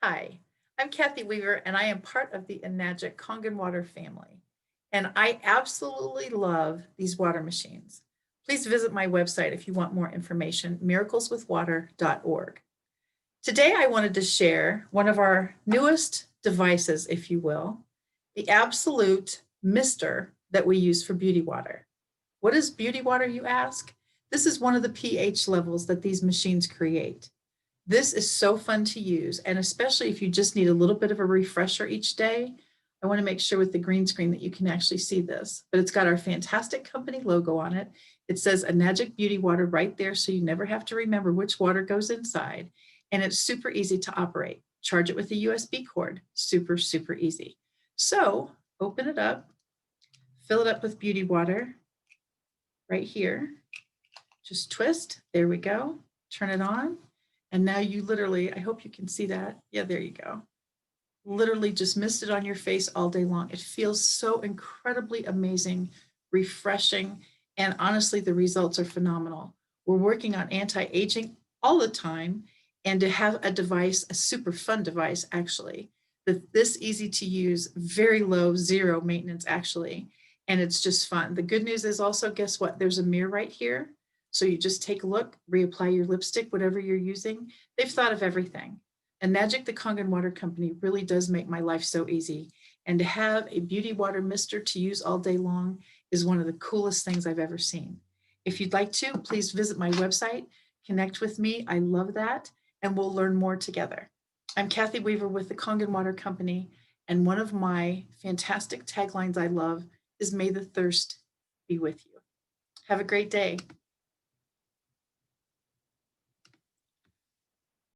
Hi, I'm Kathy Weaver, and I am part of the Enagic Kangen Water family. And I absolutely love these water machines. Please visit my website if you want more information, miracleswithwater.org. Today, I wanted to share one of our newest devices, if you will, the absolute mister that we use for beauty water. What is beauty water, you ask? This is one of the pH levels that these machines create. This is so fun to use, and especially if you just need a little bit of a refresher each day. I want to make sure with the green screen that you can actually see this, but it's got our fantastic company logo on it. It says Enagic Beauty Water right there, so you never have to remember which water goes inside, and it's super easy to operate. Charge it with a USB cord, super, super easy. So open it up, fill it up with beauty water right here. Just twist, there we go, turn it on. And now you literally, I hope you can see that. Yeah, there you go. Literally just mist it on your face all day long. It feels so incredibly amazing, refreshing, and honestly, the results are phenomenal. We're working on anti-aging all the time, and to have a device, a super fun device actually, that this easy to use, very low, zero maintenance actually, and it's just fun. The good news is also, guess what? There's a mirror right here. So you just take a look, reapply your lipstick, whatever you're using. They've thought of everything. And Enagic, the Kangen Water Company, really does make my life so easy. And to have a beauty water mister to use all day long is one of the coolest things I've ever seen. If you'd like to, please visit my website, connect with me. I love that. And we'll learn more together. I'm Kathy Weaver with the Kangen Water Company. And one of my fantastic taglines I love is May the thirst be with you. Have a great day.